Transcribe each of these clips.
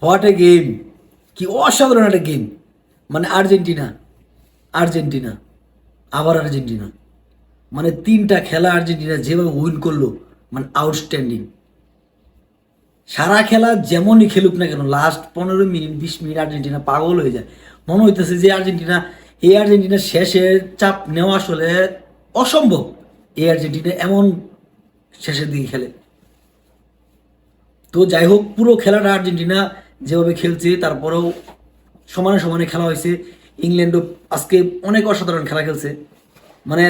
What a game! কি অসাধারণ একটা গেম! মানে আর্জেন্টিনা, আর্জেন্টিনা, আবার আর্জেন্টিনা। মানে ৩টা খেলা আর্জেন্টিনা যেভাবে উইন করলো, মানে আউটস্ট্যান্ডিং। সারা খেলা যেমনই খেলুক না কেন, লাস্ট ১৫ মিনিট ২০ মিনিট আর্জেন্টিনা পাগল হয়ে যায়। মনে হইতেছে যে এই আর্জেন্টিনা শেষে চাপ নেওয়া আসলে অসম্ভব। এই আর্জেন্টিনা এমন শেষের দিকে খেলে। তো যাই হোক, পুরো খেলাটা আর্জেন্টিনা যেভাবে খেলছে, তারপরেও সমানে সমানে খেলা হয়েছে। ইংল্যান্ডও আজকে অনেক অসাধারণ খেলা খেলছে। মানে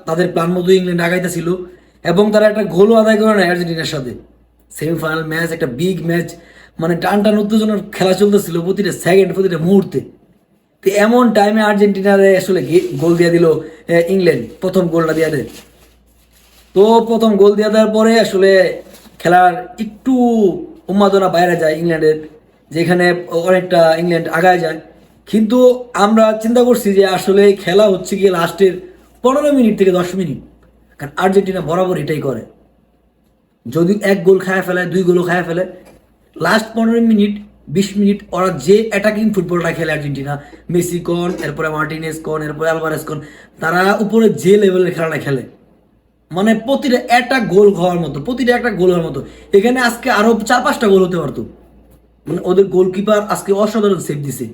তাদের প্ল্যান মতো ইংল্যান্ড আগাইতেছিল, এবং তারা একটা গোলও আদায় করে নেয় আর্জেন্টিনার সাথে। সেমিফাইনাল ম্যাচ, একটা বিগ ম্যাচ, মানে টান টান উত্তেজনার খেলা চলতেছিল প্রতিটা সেকেন্ড, প্রতিটা মুহূর্তে। তো এমন টাইমে আর্জেন্টিনারে আসলে গোল দিয়ে দিল ইংল্যান্ড, প্রথম গোলটা দিয়ে দেয়। তো প্রথম গোল দিয়ে দেওয়ার পরে আসলে খেলার একটু উন্মাদনা বাইরে যায় ইংল্যান্ডের, যেখানে অনেকটা ইংল্যান্ড আগায় যায়। কিন্তু আমরা চিন্তা করছি যে আসলে খেলা হচ্ছে গিয়ে লাস্টের ১৫ মিনিট থেকে ১০ মিনিট, কারণ আর্জেন্টিনা বরাবর এটাই করে। যদি এক গোল খায় ফেলে, ২ গোলও খায় ফেলে, লাস্ট ১৫ মিনিট ২০ মিনিট ওরা যে অ্যাটাকিং ফুটবলটা খেলে আর্জেন্টিনা, মেসি কন, এরপরে মার্টিনেস কন, এরপরে আলভারেস কন, তারা উপরে যে লেভেলের খেলাটা খেলে, মানে প্রতিটা একটা গোল হওয়ার মতো, প্রতিটা একটা গোল হওয়ার মতো। এখানে আজকে আরো ৪-৫টা গোল হতে পারতো। মানে ওদের গোলকিপার আজকে অসাধারণ সেভ দিছে।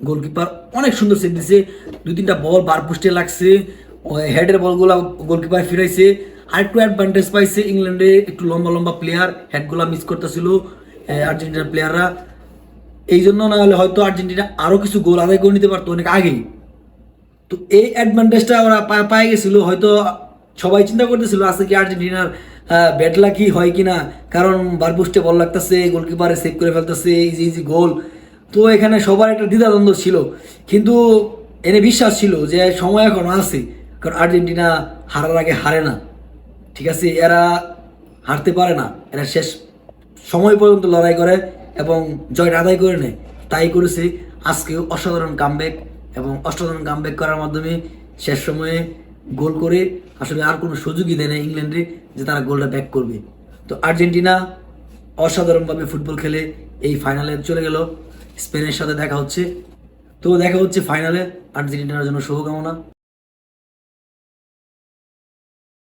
গোলকিপার অনেক সুন্দর সেভ দিছে। ২-৩টা বল বার পোস্টে লাগছে, হেডের বলগুলা গোলকিপার ফিরাইছে। আরেকটু অ্যাডভান্টেজ পাইছে ইংল্যান্ডে, একটু লম্বা লম্বা প্লেয়ার, হেডগুলা মিস করতেছিল আর্জেন্টিনার প্লেয়াররা। এই জন্য না হলে হয়তো আর্জেন্টিনা আরো কিছু গোল আদায় করে নিতে পারতো অনেক আগেই। তো এই অ্যাডভান্টেজটা ওরা পায় গেছিল হয়তো। সবাই চিন্তা করতেছিল আজকে কি আর্জেন্টিনার ব্যাড লাকি হয় কিনা, কারণ বারপুস্টে বল লাগতেছে, গোলকিপারে সেভ করে ফেলতেছে, ইজি ইজি গোল। তো এখানে সবার একটা দ্বিধাদ্বন্দ্ব ছিল, কিন্তু এনে বিশ্বাস ছিল যে সময় এখনো আছে, কারণ আর্জেন্টিনা হারার আগে হারে না। ঠিক আছে, এরা হারতে পারে না, এরা শেষ সময় পর্যন্ত লড়াই করে এবং জয়টা আদায় করে নেয়। তাই করেছে আজকেও অসাধারণ কামব্যাক, এবং অসাধারণ কামব্যাক করার মাধ্যমে শেষ সময়ে গোল করে আসলে আর কোনো সুযোগই দেয় না ইংল্যান্ডে যে তারা গোলটা ব্যাক করবে। তো আর্জেন্টিনা অসাধারণভাবে ফুটবল খেলে এই ফাইনালে চলে গেল। স্পেনের সাথে দেখা হচ্ছে। তো দেখা হচ্ছে ফাইনালে। আর্জেন্টিনার জন্য শুভকামনা।